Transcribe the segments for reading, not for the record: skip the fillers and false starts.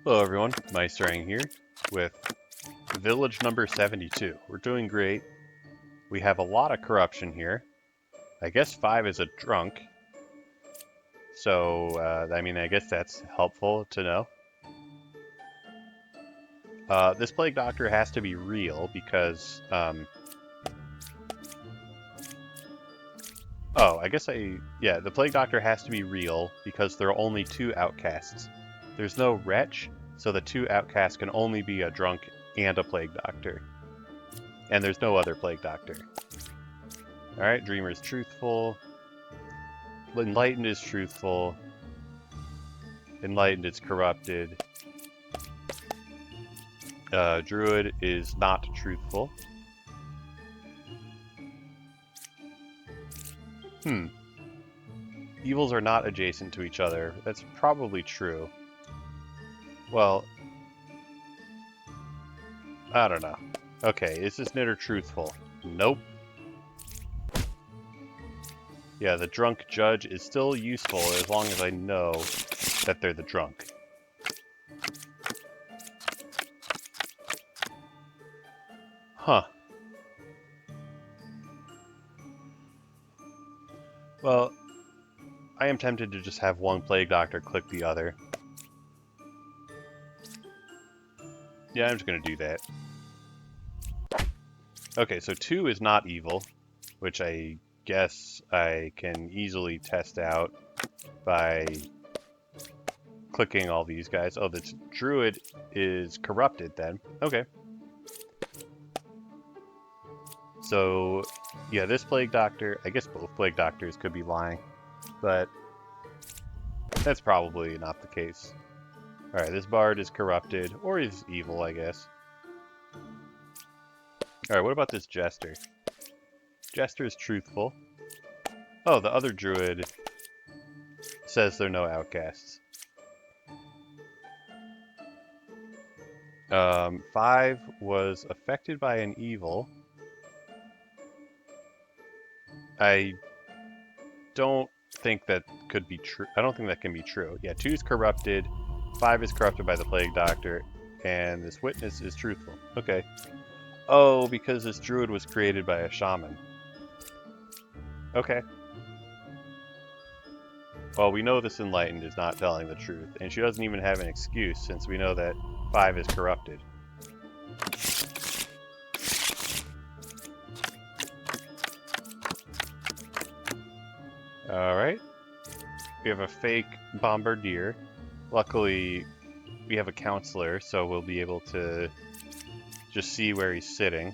Hello everyone, Meisterang here with village number 72. We're doing great. We have a lot of corruption here. I guess 5 is a drunk. So, I guess that's helpful to know. This plague doctor has to be real because, the plague doctor has to be real because there are only 2 outcasts. There's no wretch, so the 2 outcasts can only be a drunk and a plague doctor. And there's no other plague doctor. Alright, Dreamer is truthful. Enlightened is truthful. Enlightened is corrupted. Druid is not truthful. Evils are not adjacent to each other. That's probably true. Well, I don't know. Okay, is this knitter truthful? Nope. Yeah, the drunk judge is still useful as long as I know that they're the drunk. Huh. Well, I am tempted to just have one plague doctor click the other. Yeah, I'm just gonna do that. Okay, so 2 is not evil, which I guess I can easily test out by clicking all these guys. Oh, this druid is corrupted then. Okay. So, yeah, this plague doctor, I guess both plague doctors could be lying, but that's probably not the case. Alright, this bard is corrupted, or is evil, I guess. Alright, what about this jester? Jester is truthful. Oh, the other druid says there are no outcasts. 5 was affected by an evil. I don't think that could be true. I don't think that can be true. Yeah, 2 is corrupted, 5 is corrupted by the plague doctor, and this witness is truthful. Okay. Oh, because this druid was created by a shaman. Okay. Well, we know this enlightened is not telling the truth, and she doesn't even have an excuse since we know that 5 is corrupted. Alright. We have a fake bombardier. Luckily, we have a counselor, so we'll be able to just see where he's sitting.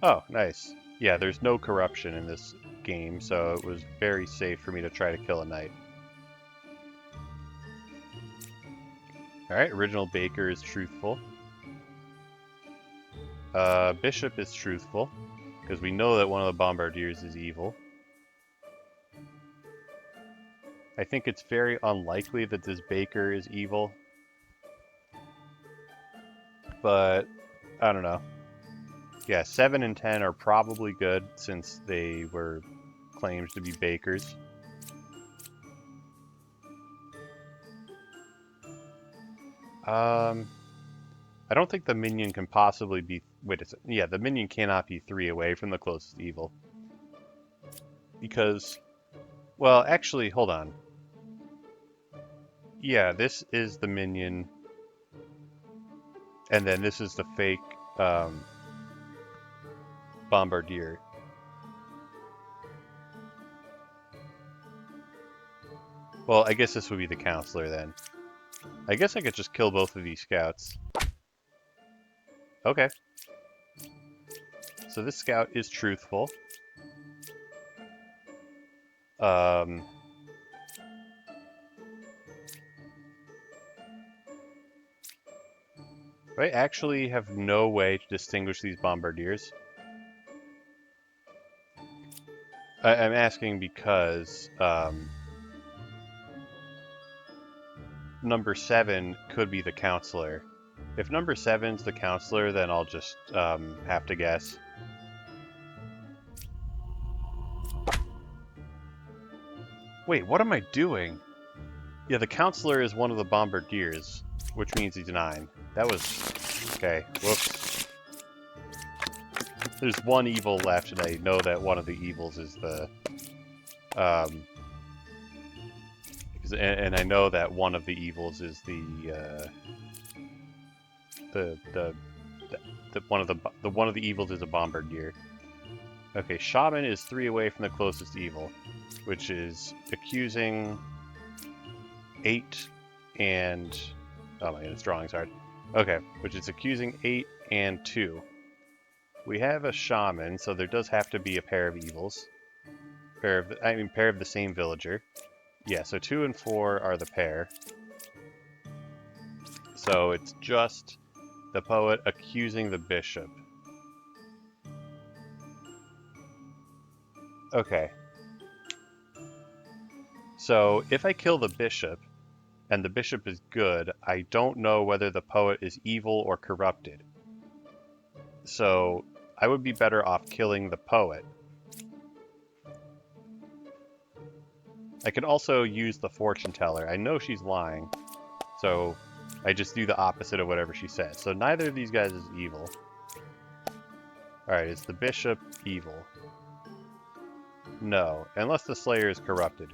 Oh, nice. Yeah, there's no corruption in this game, so it was very safe for me to try to kill a knight. Alright, original baker is truthful. Bishop is truthful, because we know that one of the bombardiers is evil. I think it's very unlikely that this baker is evil, but I don't know. Yeah, 7 and 10 are probably good since they were claimed to be bakers. I don't think the minion can possibly be... Wait a second. Yeah, the minion cannot be 3 away from the closest evil. Because... Well, actually, hold on. Yeah, this is the minion. And then this is the fake bombardier. Well, I guess this would be the counselor then. I guess I could just kill both of these scouts. Okay. So this scout is truthful. I actually have no way to distinguish these bombardiers. I'm asking because number 7 could be the counselor. If number 7's the counselor, then I'll just have to guess. Wait, what am I doing? Yeah, the counselor is one of the bombardiers, which means he's 9. That was... Okay, whoops. There's one evil left, and I know that one of the evils is the... and I know that one of the evils is one of the evils is a bombardier. Okay, shaman is 3 away from the closest evil, which is accusing 8 and... Oh my goodness, drawing's hard. Okay, which is accusing 8 and 2. We have a shaman, so there does have to be a pair of evils. Pair of the same villager. Yeah, so 2 and 4 are the pair. So it's just the poet accusing the bishop. Okay. So if I kill the bishop, and the bishop is good, I don't know whether the poet is evil or corrupted. So I would be better off killing the poet. I can also use the fortune teller. I know she's lying, so I just do the opposite of whatever she says. So neither of these guys is evil. Alright, is the bishop evil? No, unless the slayer is corrupted.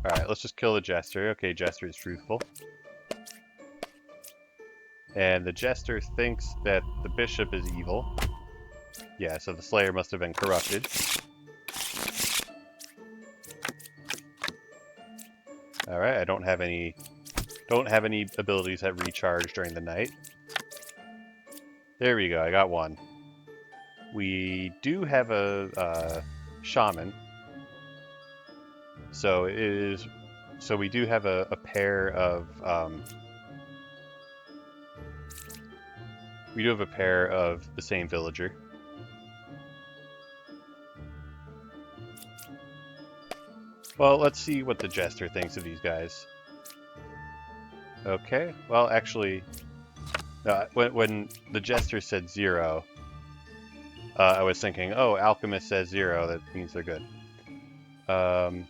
Alright, let's just kill the jester. Okay, jester is truthful. And the jester thinks that the bishop is evil. Yeah, so the slayer must have been corrupted. Alright, I don't have any abilities that recharge during the night. There we go, I got one. We do have a shaman. So we do have a pair of the same villager. Well, let's see what the jester thinks of these guys. Okay, well actually, when the jester said 0, I was thinking, oh, alchemist says 0, that means they're good. Alright,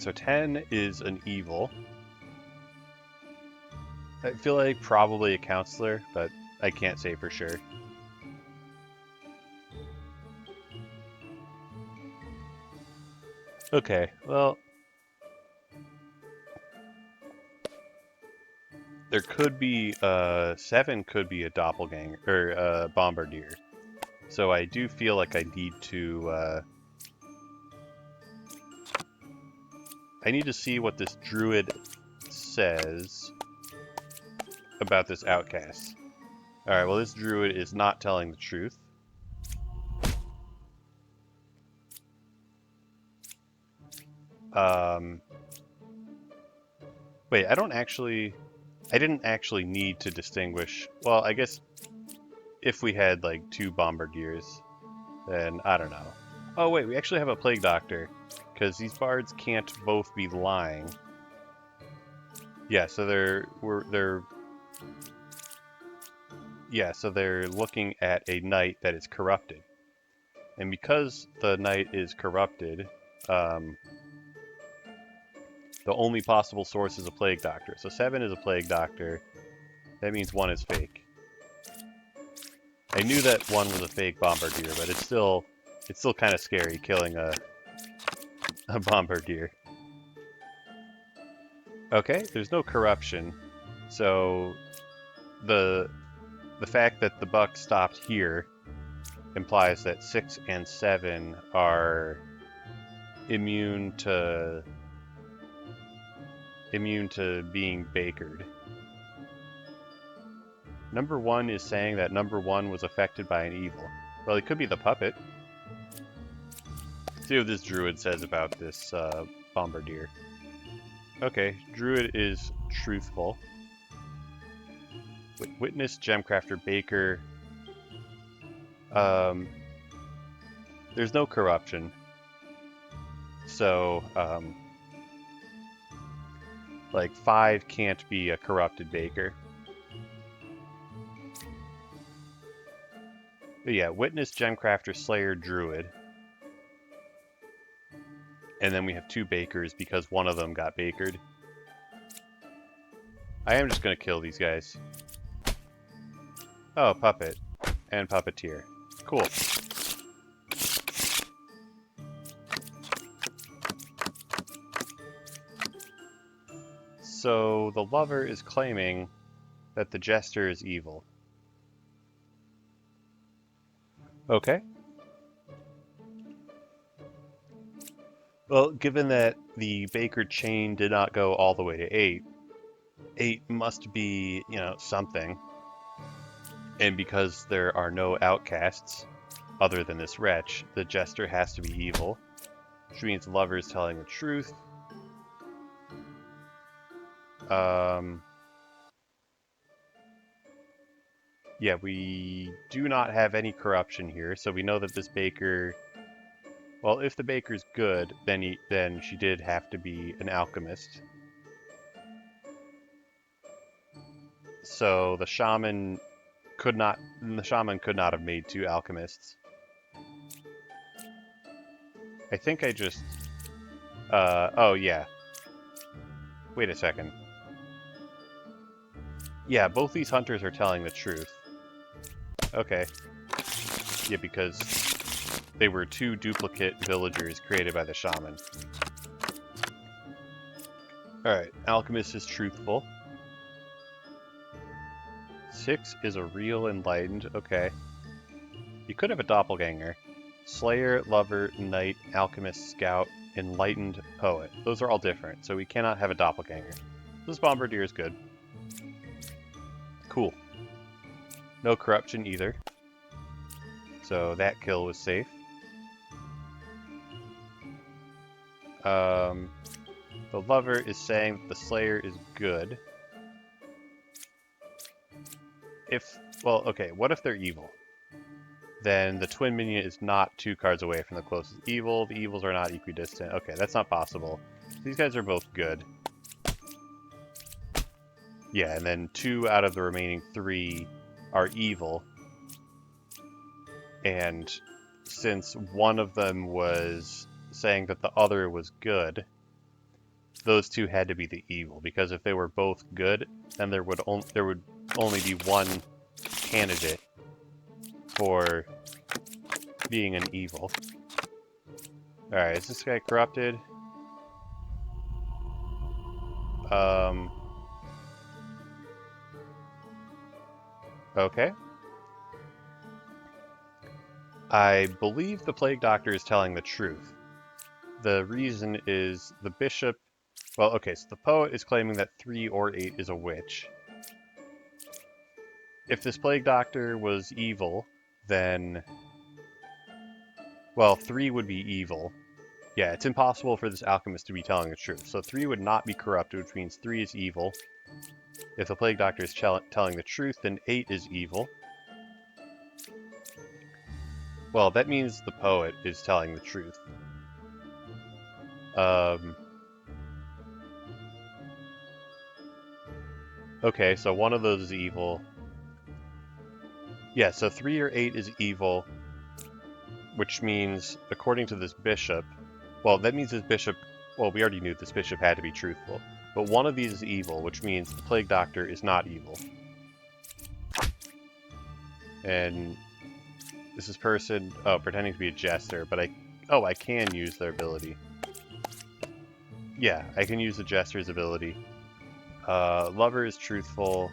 so 10 is an evil. I feel like probably a counselor, but I can't say for sure. Okay, well... There could be, 7 could be a doppelganger, or a bombardier. So I do feel like I need to, I need to see what this druid says about this outcast. Alright, well this druid is not telling the truth. Wait, I didn't actually need to distinguish... Well, I guess if we had, like, 2 bombardiers, then I don't know. Oh wait, we actually have a plague doctor, because these bards can't both be lying. Yeah, so they're looking at a knight that is corrupted. And because the knight is corrupted, the only possible source is a plague doctor. So 7 is a plague doctor. That means 1 is fake. I knew that 1 was a fake bombardier, but it's still kind of scary killing a bombardier. Okay, there's no corruption. So the fact that the buck stopped here implies that 6 and 7 are immune to being bakered. Number 1 is saying that number 1 was affected by an evil. Well, it could be the puppet. Let's see what this druid says about this bombardier. Okay, druid is truthful. Witness, gemcrafter, baker. There's no corruption. So, like 5 can't be a corrupted baker. But yeah, witness, gemcrafter, slayer, druid. And then we have 2 bakers because one of them got bakered. I am just going to kill these guys. Oh, puppet. And puppeteer. Cool. So the lover is claiming that the jester is evil. Okay. Well, given that the baker chain did not go all the way to 8, 8 must be, something. And because there are no outcasts other than this wretch, the jester has to be evil, which means the lover is telling the truth. Yeah, we do not have any corruption here, so we know that this baker... Well, if the baker's good, then she did have to be an alchemist. So the shaman could not have made 2 alchemists. I think I just... oh yeah. Wait a second. Yeah, both these hunters are telling the truth. Okay. Yeah, because they were 2 duplicate villagers created by the shaman. Alright, alchemist is truthful. 6 is a real enlightened. Okay. You could have a doppelganger. Slayer, lover, knight, alchemist, scout, enlightened, poet. Those are all different, so we cannot have a doppelganger. This bombardier is good. Cool. No corruption either. So that kill was safe. The lover is saying that the slayer is good. Well, okay, what if they're evil? Then the twin minion is not 2 cards away from the closest evil. The evils are not equidistant. Okay, that's not possible. These guys are both good. Yeah, and then 2 out of the remaining 3 are evil. And since one of them was saying that the other was good, those 2 had to be the evil, because if they were both good, then there would only be one candidate for being an evil. Alright, is this guy corrupted? Okay. I believe the Plague Doctor is telling the truth. The reason is the bishop... Well, okay, so the poet is claiming that 3 or 8 is a witch. If this Plague Doctor was evil, then... Well, 3 would be evil. Yeah, it's impossible for this alchemist to be telling the truth. So 3 would not be corrupted, which means 3 is evil. If the Plague Doctor is telling the truth, then 8 is evil. Well, that means the poet is telling the truth. Okay, so one of those is evil. Yeah, so 3 or 8 is evil, which means, according to this bishop... Well, that means this bishop... Well, we already knew this bishop had to be truthful. But one of these is evil, which means the Plague Doctor is not evil. And this is person... Oh, pretending to be a jester, but I can use their ability. Yeah, I can use the jester's ability. Lover is truthful.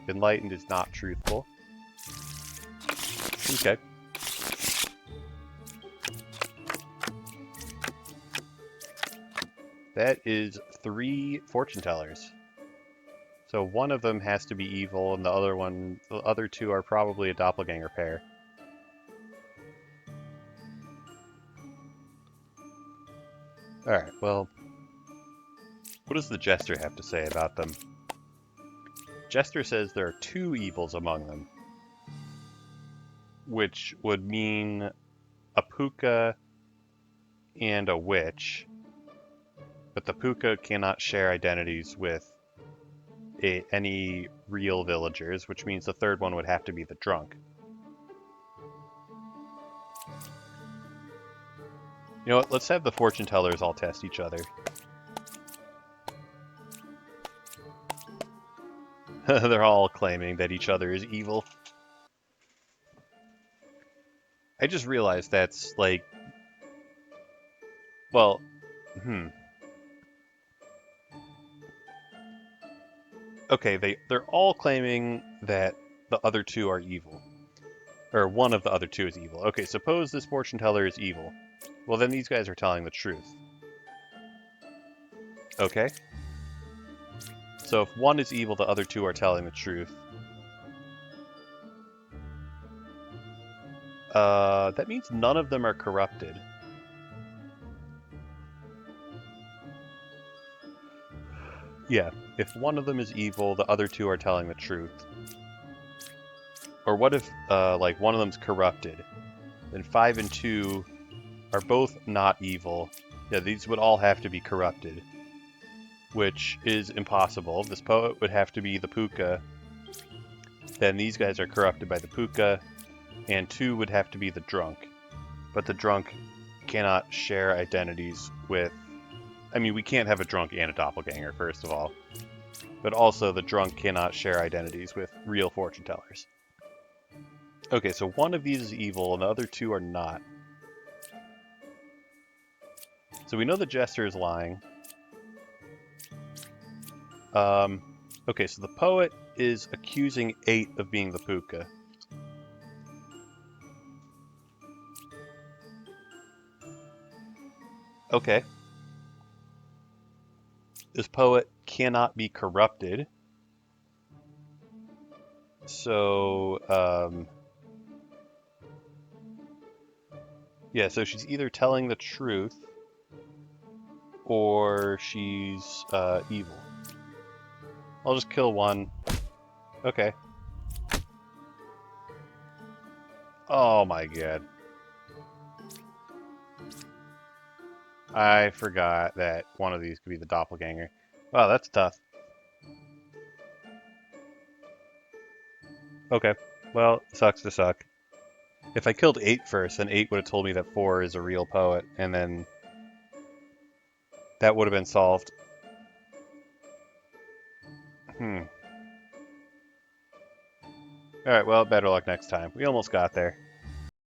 Enlightened is not truthful. Okay. That is 3 fortune tellers. So one of them has to be evil, and the other 2 are probably a doppelganger pair. Alright, well, what does the Jester have to say about them? Jester says there are 2 evils among them, which would mean a puka and a witch, but the puka cannot share identities with any real villagers, which means the third one would have to be the drunk. You know what? Let's have the fortune tellers all test each other. They're all claiming that each other is evil. I just realized that's like... Well, Okay, they're all claiming that the other two are evil. Or one of the other two is evil. Okay, suppose this fortune teller is evil. Well, then these guys are telling the truth. Okay? So if one is evil, the other two are telling the truth. That means none of them are corrupted. Yeah, if one of them is evil, the other two are telling the truth. Or what if, like, one of them's corrupted? Then 5 and 2 are both not evil. Yeah, these would all have to be corrupted, which is impossible. This poet would have to be the puka. Then these guys are corrupted by the puka, and 2 would have to be the drunk. But the drunk cannot share identities with... I mean, we can't have a drunk and a doppelganger, first of all. But also, the drunk cannot share identities with real fortune tellers. Okay, so one of these is evil, and the other two are not. So we know the jester is lying. Okay, so the poet is accusing 8 of being the puka. Okay. This poet cannot be corrupted. So, yeah, so she's either telling the truth or she's evil. I'll just kill one. Okay. Oh my god. I forgot that one of these could be the doppelganger. Wow, that's tough. Okay. Well, sucks to suck. If I killed 8 first, then 8 would have told me that 4 is a real poet, and then that would have been solved. Alright, well, better luck next time. We almost got there.